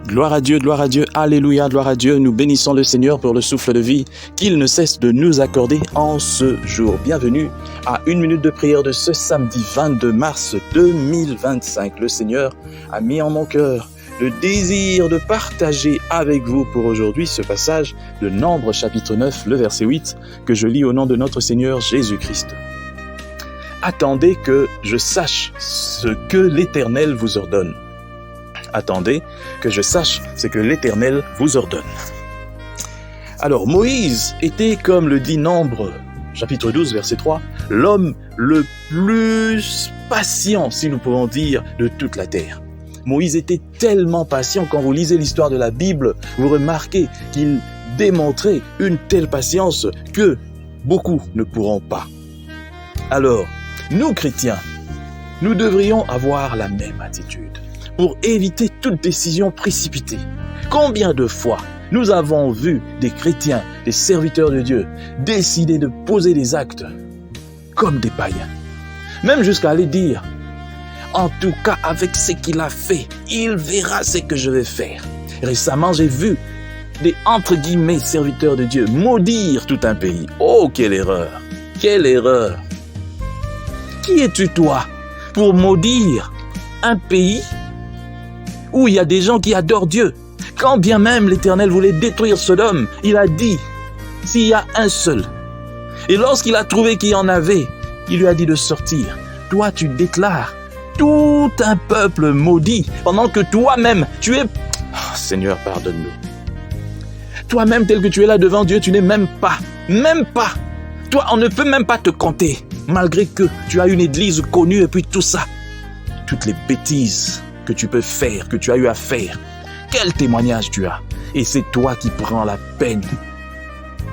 Gloire à Dieu, alléluia, gloire à Dieu. Nous bénissons le Seigneur pour le souffle de vie qu'il ne cesse de nous accorder en ce jour. Bienvenue à une minute de prière de ce samedi 22 mars 2025. Le Seigneur a mis en mon cœur le désir de partager avec vous pour aujourd'hui ce passage de Nombre chapitre 9, le verset 8, que je lis au nom de notre Seigneur Jésus-Christ. Attendez que je sache ce que l'Éternel vous ordonne. Attendez que je sache ce que l'Éternel vous ordonne. Alors Moïse était, comme le dit Nombre, chapitre 12, verset 3, l'homme le plus patient, si nous pouvons dire, de toute la terre. Moïse était tellement patient, quand vous lisez l'histoire de la Bible, vous remarquez qu'il démontrait une telle patience que beaucoup ne pourront pas. Alors, nous chrétiens, nous devrions avoir la même attitude pour éviter toute décision précipitée. Combien de fois nous avons vu des chrétiens, des serviteurs de Dieu, décider de poser des actes comme des païens, même jusqu'à aller dire « En tout cas, avec ce qu'il a fait, il verra ce que je vais faire. » Récemment, j'ai vu des entre guillemets serviteurs de Dieu maudire tout un pays. Oh, quelle erreur! Quelle erreur! Qui es-tu toi pour maudire un pays où il y a des gens qui adorent Dieu? Quand bien même l'Éternel voulait détruire Sodome, il a dit, s'il y a un seul. Et lorsqu'il a trouvé qu'il y en avait, il lui a dit de sortir. Toi, tu déclares tout un peuple maudit, pendant que toi-même, tu es... Oh, Seigneur, pardonne-nous. Toi-même, tel que tu es là devant Dieu, tu n'es même pas. Toi, on ne peut même pas te compter, malgré que tu as une église connue et puis tout ça. Toutes les bêtises que tu peux faire, que tu as eu à faire. Quel témoignage tu as? Et c'est toi qui prends la peine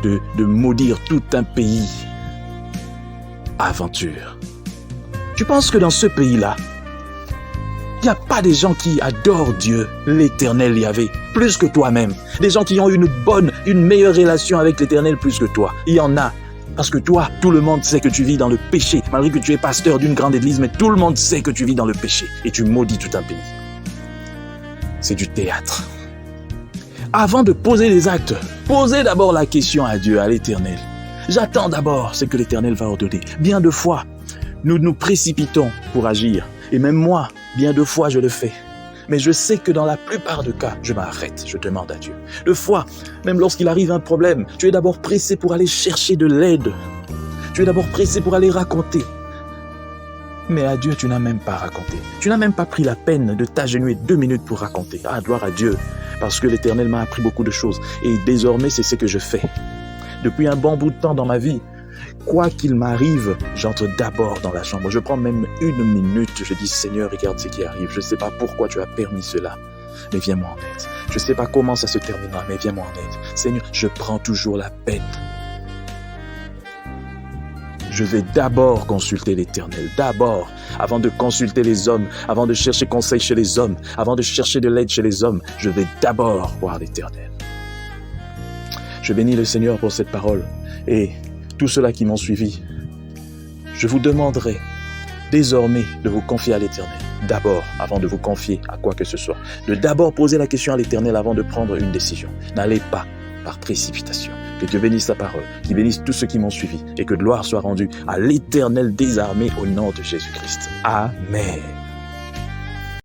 de maudire tout un pays. Aventure. Tu penses que dans ce pays-là, il n'y a pas des gens qui adorent Dieu, l'Éternel Yahvé, plus que toi-même. Des gens qui ont une meilleure relation avec l'Éternel plus que toi. Il y en a. Parce que toi, tout le monde sait que tu vis dans le péché. Malgré que tu es pasteur d'une grande église, mais tout le monde sait que tu vis dans le péché. Et tu maudis tout un pays. C'est du théâtre. Avant de poser les actes, posez d'abord la question à Dieu, à l'Éternel. J'attends d'abord ce que l'Éternel va ordonner. Bien de fois, nous nous précipitons pour agir. Et même moi, bien de fois, je le fais. Mais je sais que dans la plupart des cas, je m'arrête, je demande à Dieu. De fois, même lorsqu'il arrive un problème, tu es d'abord pressé pour aller chercher de l'aide. Tu es d'abord pressé pour aller raconter. Mais à Dieu, tu n'as même pas raconté. Tu n'as même pas pris la peine de t'agenouiller 2 minutes pour raconter. Ah, gloire à Dieu, parce que l'Éternel m'a appris beaucoup de choses. Et désormais, c'est ce que je fais. Depuis un bon bout de temps dans ma vie, quoi qu'il m'arrive, j'entre d'abord dans la chambre. Je prends même 1 minute. Je dis, Seigneur, regarde ce qui arrive. Je ne sais pas pourquoi tu as permis cela, mais viens-moi en aide. Je ne sais pas comment ça se terminera, mais viens-moi en aide. Seigneur, je prends toujours la peine. Je vais d'abord consulter l'Éternel. D'abord, avant de consulter les hommes, avant de chercher conseil chez les hommes, avant de chercher de l'aide chez les hommes, je vais d'abord voir l'Éternel. Je bénis le Seigneur pour cette parole et tous ceux-là qui m'ont suivi. Je vous demanderai désormais de vous confier à l'Éternel. D'abord, avant de vous confier à quoi que ce soit. De d'abord poser la question à l'Éternel avant de prendre une décision. N'allez pas par précipitation. Que Dieu bénisse sa parole, qu'il bénisse tous ceux qui m'ont suivi et que gloire soit rendue à l'Éternel des armées au nom de Jésus-Christ. Amen.